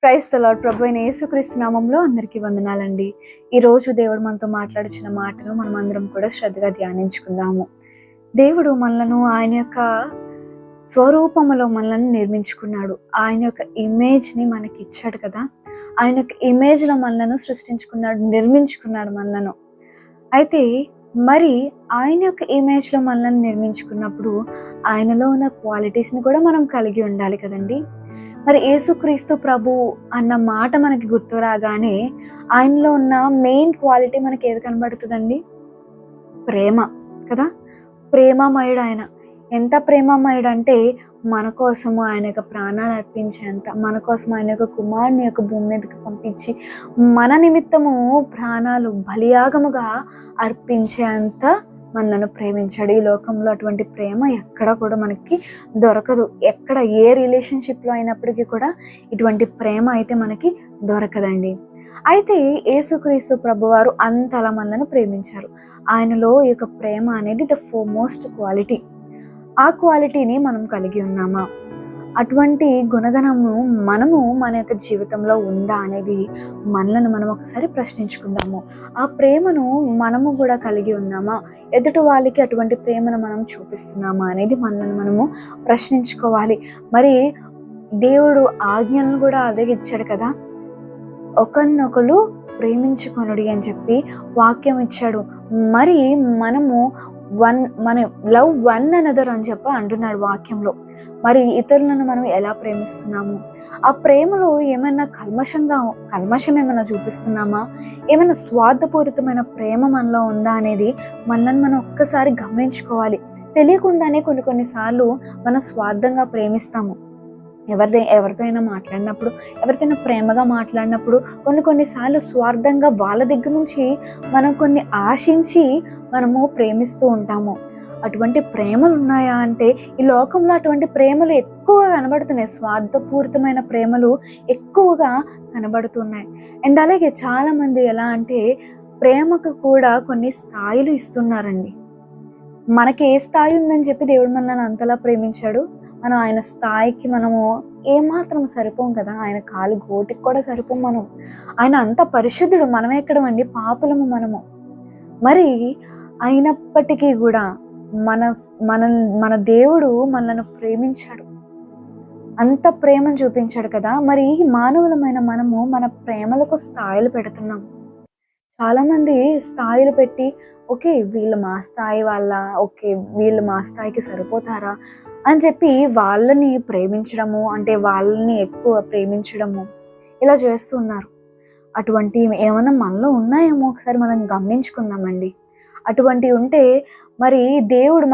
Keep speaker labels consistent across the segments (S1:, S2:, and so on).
S1: Praise the lord. ప్రభు అయిన యేసుక్రీస్తు నామంలో అందరికీ వందనాలండి. ఈరోజు దేవుడు మనతో మాట్లాడుచున్న మాటను మనం అందరం కూడా శ్రద్ధగా ధ్యానించుకుందాము. దేవుడు మనలను ఆయన యొక్క స్వరూపములో మనల్ని నిర్మించుకున్నాడు. ఆయన యొక్క ఇమేజ్ని మనకి ఇచ్చాడు కదా. ఆయన యొక్క ఇమేజ్లో మనలను సృష్టించుకున్నాడు, నిర్మించుకున్నాడు మనలను. అయితే మరి ఆయన యొక్క ఇమేజ్లో మనల్ని నిర్మించుకున్నప్పుడు ఆయనలో ఉన్న క్వాలిటీస్ని కూడా మనం కలిగి ఉండాలి కదండి. మరి యేసుక్రీస్తు ప్రభు అన్న మాట మనకి గుర్తు రాగానే ఆయనలో ఉన్న మెయిన్ క్వాలిటీ మనకి ఏది కనబడుతుందండి? ప్రేమ కదా. ప్రేమమయుడు ఆయన. ఎంత ప్రేమమయుడు అంటే మన కోసము ఆయన యొక్క ప్రాణాన్ని అర్పించేంత, మన కోసం ఆయన యొక్క కుమారుని యొక్క భూమి మీదకి పంపించి మన నిమిత్తము ప్రాణాలు బలియాగముగా అర్పించేంత మనను ప్రేమించాడు. ఈ లోకంలో అటువంటి ప్రేమ ఎక్కడ కూడా మనకి దొరకదు. ఎక్కడ ఏ రిలేషన్షిప్లో అయినప్పటికీ కూడా ఇటువంటి ప్రేమ అయితే మనకి దొరకదండి. అయితే యేసుక్రీస్తు ప్రభువారు అంతలా మనలను ప్రేమించారు. ఆయనలో ఈ యొక్క ప్రేమ అనేది ద ఫోర్మోస్ట్ క్వాలిటీ. ఆ క్వాలిటీని మనం కలిగి ఉన్నామా? అటువంటి గుణగణము మనము మన యొక్క జీవితంలో ఉందా అనేది మనలను మనం ఒకసారి ప్రశ్నించుకుందాము. ఆ ప్రేమను మనము కూడా కలిగి ఉన్నామా? ఎదుటి వాళ్ళకి అటువంటి ప్రేమను మనం చూపిస్తున్నామా అనేది మనల్ని మనము ప్రశ్నించుకోవాలి. మరి దేవుడు ఆజ్ఞలను కూడా అదే ఇచ్చాడు కదా. ఒకరినొకరు ప్రేమించుకొనుడి అని చెప్పి వాక్యం ఇచ్చాడు. మరి మనము మన లవ్ వన్ అనదర్ అని చెప్పి అంటున్నాడు వాక్యంలో. మరి ఇతరులను మనం ఎలా ప్రేమిస్తున్నాము? ఆ ప్రేమలో ఏమైనా కల్మషం ఏమైనా చూపిస్తున్నామా? ఏమైనా స్వార్థపూరితమైన ప్రేమ మనలో ఉందా అనేది మనల్ని మనం ఒక్కసారి గమనించుకోవాలి. తెలియకుండానే కొన్నిసార్లు మనం స్వార్థంగా ప్రేమిస్తాము. ఎవరితో అయినా మాట్లాడినప్పుడు, ఎవరితోనైనా ప్రేమగా మాట్లాడినప్పుడు కొన్నిసార్లు స్వార్థంగా వాళ్ళ దగ్గర నుంచి మనం కొన్ని ఆశించి మనము ప్రేమిస్తూ ఉంటాము. అటువంటి ప్రేమలు ఉన్నాయా అంటే ఈ లోకంలో అటువంటి ప్రేమలు ఎక్కువగా కనబడుతున్నాయి. స్వార్థపూరితమైన ప్రేమలు ఎక్కువగా కనబడుతున్నాయి. అండ్ అలాగే చాలామంది ఎలా అంటే ప్రేమకు కూడా కొన్ని స్థాయిలు ఇస్తున్నారండి. మనకి ఏ స్థాయి ఉందని చెప్పి దేవుడు మనల్ని అంతలా ప్రేమించాడు. మనం ఆయన స్థాయికి మనము ఏమాత్రం సరిపోం కదా. ఆయన కాలు గోటికి కూడా సరిపోం మనం. ఆయన అంత పరిశుద్ధుడు, మనం ఎక్కడమండి, పాపులము మనము. మరి అయినప్పటికీ కూడా మన దేవుడు మనల్ని ప్రేమించాడు, అంత ప్రేమను చూపించాడు కదా. మరి మానవులమైన మనము మన ప్రేమలకు స్థాయిలు పెడుతున్నాం. చాలామంది స్థాయిలు పెట్టి ఓకే వీళ్ళు మా స్థాయి వాళ్ళ, ఓకే వీళ్ళు మా స్థాయికి సరిపోతారా అని చెప్పి వాళ్ళని ప్రేమించడము, అంటే వాళ్ళని ఎక్కువ ప్రేమించడము ఇలా చేస్తున్నారు. అటువంటి ఏమైనా మనలో ఉన్నాయేమో ఒకసారి మనం గమనించుకుందామండి. అటువంటివి ఉంటే మరి దేవుడు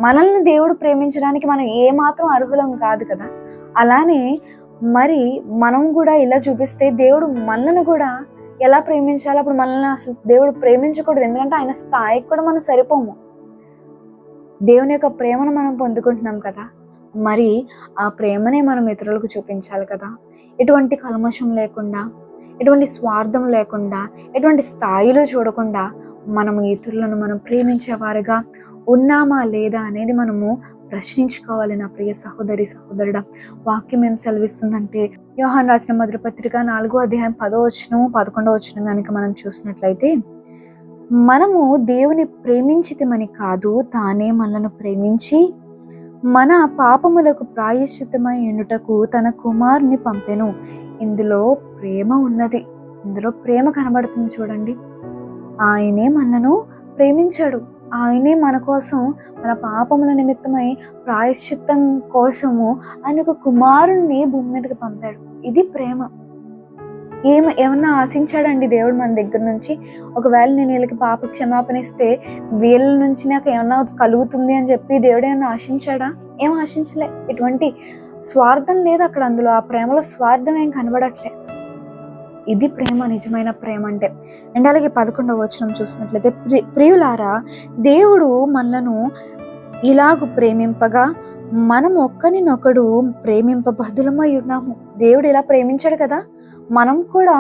S1: మనల్ని దేవుడు ప్రేమించడానికి మనం ఏమాత్రం అర్హులం కాదు కదా. అలానే మరి మనం కూడా ఇలా చూపిస్తే దేవుడు మనల్ని కూడా ఎలా ప్రేమించాలో అప్పుడు మనల్ని అసలు దేవుడు ప్రేమించకూడదు. ఎందుకంటే ఆయన స్థాయికి కూడా మనం సరిపోము. దేవుని యొక్క ప్రేమను మనం పొందుకుంటున్నాం కదా. మరి ఆ ప్రేమనే మనం ఇతరులకు చూపించాలి కదా. ఎటువంటి కల్మషం లేకుండా, ఎటువంటి స్వార్థం లేకుండా, ఎటువంటి స్థాయిలో చూడకుండా మనము ఇతరులను మనం ప్రేమించేవారుగా ఉన్నామా లేదా అనేది మనము ప్రశ్నించుకోవాలి. నా ప్రియ సహోదరి సహోదరుడా, వాక్యం ఏం సెలవిస్తుందంటే యోహాను రాసిన మొదటి పత్రిక 4వ అధ్యాయం 10వ వచనం 11వ వచనం కనుక మనం చూసినట్లయితే, మనము దేవుని ప్రేమించితమని కాదు, తానే మనలను ప్రేమించి మన పాపములకు ప్రాయశ్చిత్తమై ఉండుటకు తన కుమారుని పంపెను. ఇందులో ప్రేమ ఉన్నది. ఇందులో ప్రేమ కనబడుతుంది చూడండి. ఆయనే మనను ప్రేమించాడు. ఆయనే మన కోసం, మన పాపముల నిమిత్తమై ప్రాయశ్చిత్తం కోసము ఆయన ఒక కుమారుణ్ణి భూమి మీదకి పంపాడు. ఇది ప్రేమ. ఏమన్నా ఆశించాడండి దేవుడు మన దగ్గర నుంచి? ఒకవేళ నేను వీళ్ళకి పాప క్షమాపణ ఇస్తే వీళ్ళ నుంచి నాకు ఏమన్నా కలుగుతుంది అని చెప్పి దేవుడు ఏమన్నా ఆశించాడా? ఏం ఆశించలే. ఎటువంటి స్వార్థం లేదు అక్కడ. అందులో ఆ ప్రేమలో స్వార్థం ఏం కనబడట్లే. ఇది ప్రేమ, నిజమైన ప్రేమ అంటే. అండ్ అలాగే 11వ వచనం చూసినట్లయితే, ప్రియులారా, దేవుడు మనలను ఇలాగు ప్రేమింపగా మనం ఒక్కరినొకడు ప్రేమింప బదులమై ఉన్నాము. దేవుడు ఇలా ప్రేమించాడు కదా, మనం కూడా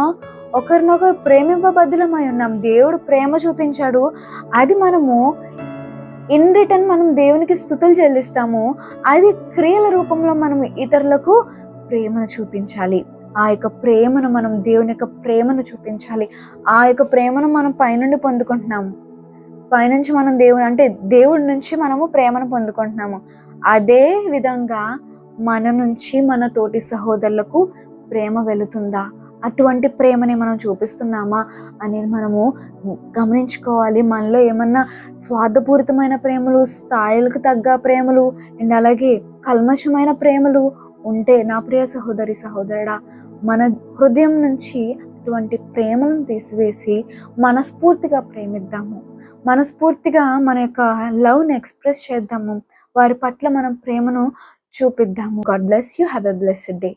S1: ఒకరినొకరు ప్రేమింప బదులమై ఉన్నాం. దేవుడు ప్రేమ చూపించాడు. అది మనము ఇన్ రిటర్న్ మనం దేవునికి స్తుతులు చెల్లిస్తాము. అది క్రియల రూపంలో మనం ఇతరులకు ప్రేమను చూపించాలి. ఆ యొక్క ప్రేమను మనం దేవుని యొక్క ప్రేమను చూపించాలి. ఆ యొక్క ప్రేమను మనం పైనుండి పొందుకుంటున్నాము. పైనుంచి మనం దేవుడి నుంచి మనము ప్రేమను పొందుకుంటున్నాము. అదే విధంగా మన నుంచి మన తోటి సహోదరులకు ప్రేమ వెళుతుందా? అటువంటి ప్రేమని మనం చూపిస్తున్నామా అనేది మనము గమనించుకోవాలి. మనలో ఏమన్నా స్వార్థపూరితమైన ప్రేమలు, స్థాయిలకు తగ్గ ప్రేమలు అండ్ అలాగే కల్మషమైన ప్రేమలు ఉంటే, నా ప్రియ సహోదరి సహోదరుడా, మన హృదయం నుంచి అటువంటి ప్రేమలను తీసివేసి మనస్ఫూర్తిగా ప్రేమిద్దాము. మనస్ఫూర్తిగా మన యొక్క లవ్ని ఎక్స్ప్రెస్ చేద్దాము. వారి పట్ల మనం ప్రేమను చూపిద్దాము. God bless you. Have a blessed day.